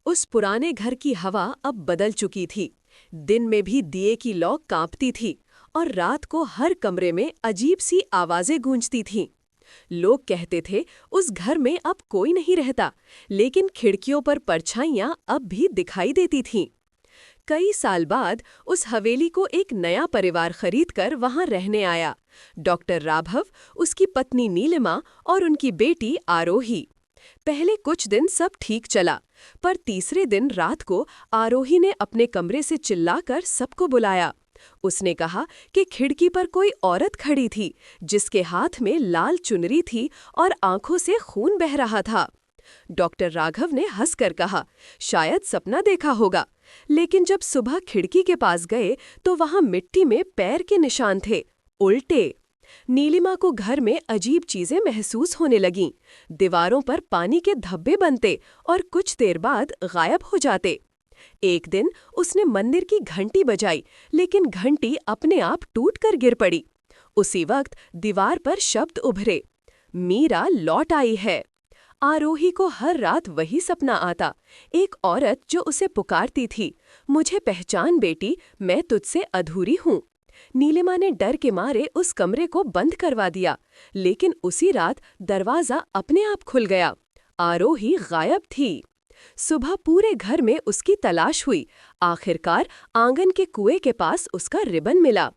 उस पुराने घर की हवा अब बदल चुकी थी। दिन में भी दिए की लौ कांपती थी और रात को हर कमरे में अजीब सी आवाजें गूंजती थीं। लोग कहते थे उस घर में अब कोई नहीं रहता, लेकिन खिड़कियों पर परछाइयां अब भी दिखाई देती थीं। कई साल बाद उस हवेली को एक नया परिवार खरीदकर वहां रहने आया। डॉक्टर राघव, उसकी पत्नी नीलिमा और उनकी बेटी आरोही। पहले कुछ दिन सब ठीक चला, पर तीसरे दिन रात को आरोही ने अपने कमरे से चिल्लाकर सबको बुलाया। उसने कहा कि खिड़की पर कोई औरत खड़ी थी, जिसके हाथ में लाल चुनरी थी और आंखों से खून बह रहा था। डॉक्टर राघव ने हंसकर कहा, शायद सपना देखा होगा। लेकिन जब सुबह खिड़की के पास गए तो वहां मिट्टी में पैर के निशान थे, उल्टे। नीलिमा को घर में अजीब चीजें महसूस होने लगीं। दीवारों पर पानी के धब्बे बनते और कुछ देर बाद गायब हो जाते। एक दिन उसने मंदिर की घंटी बजाई, लेकिन घंटी अपने आप टूटकर गिर पड़ी। उसी वक्त दीवार पर शब्द उभरे, मीरा लौट आई है। आरोही को हर रात वही सपना आता, एक औरत जो उसे पुकारती थी, मुझे पहचान बेटी, मैं तुझसे अधूरी हूँ। नीलिमा ने डर के मारे उस कमरे को बंद करवा दिया, लेकिन उसी रात दरवाजा अपने आप खुल गया। आरोही गायब थी। सुबह पूरे घर में उसकी तलाश हुई। आखिरकार आंगन के कुएं के पास उसका रिबन मिला।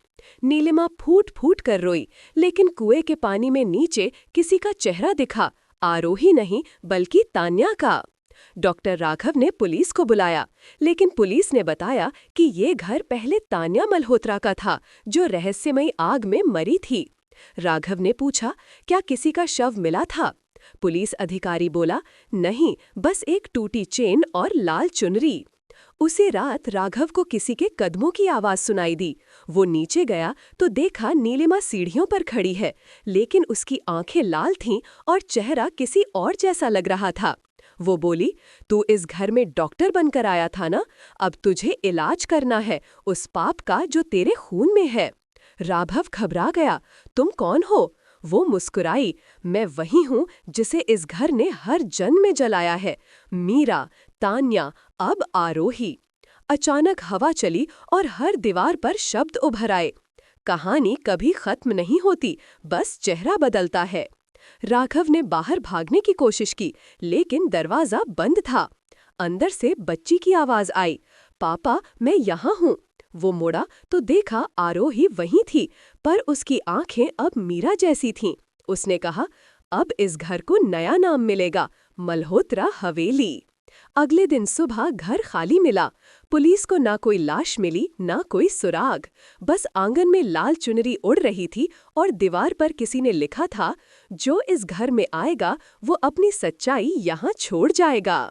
नीलिमा फूट फूट कर रोई, लेकिन कुएं के पानी में नीचे किसी का चेहरा दिखा, आरोही नहीं बल्कि तान्या का। डॉक्टर राघव ने पुलिस को बुलाया, लेकिन पुलिस ने बताया कि ये घर पहले तान्या मल्होत्रा का था, जो रहस्यमयी आग में मरी थी। राघव ने पूछा, क्या किसी का शव मिला था? पुलिस अधिकारी बोला, नहीं, बस एक टूटी चेन और लाल चुनरी। उसी रात राघव को किसी के कदमों की आवाज सुनाई दी। वो नीचे गया तो देखा नीलिमा सीढ़ियों पर खड़ी है, लेकिन उसकी आंखें लाल थीं और चेहरा किसी और जैसा लग रहा था। वो बोली, तू इस घर में डॉक्टर बनकर आया था ना? अब तुझे इलाज करना है उस पाप का जो तेरे खून में है। राघव घबरा गया, तुम कौन हो? वो मुस्कुराई, मैं वही हूँ जिसे इस घर ने हर जन्म में जलाया है, मीरा, तान्या, अब आरोही। अचानक हवा चली और हर दीवार पर शब्द उभर आए, कहानी कभी खत्म नहीं होती, बस चेहरा बदलता है। राघव ने बाहर भागने की कोशिश की, लेकिन दरवाजा बंद था। अंदर से बच्ची की आवाज आई, पापा, मैं यहाँ हूँ। वो मुड़ा तो देखा आरोही वहीं थी, पर उसकी आंखें अब मीरा जैसी थीं। उसने कहा, अब इस घर को नया नाम मिलेगा, मल्होत्रा हवेली। अगले दिन सुबह घर खाली मिला। पुलिस को ना कोई लाश मिली, ना कोई सुराग। बस आंगन में लाल चुनरी उड़ रही थी और दीवार पर किसी ने लिखा था, जो इस घर में आएगा वो अपनी सच्चाई यहाँ छोड़ जाएगा।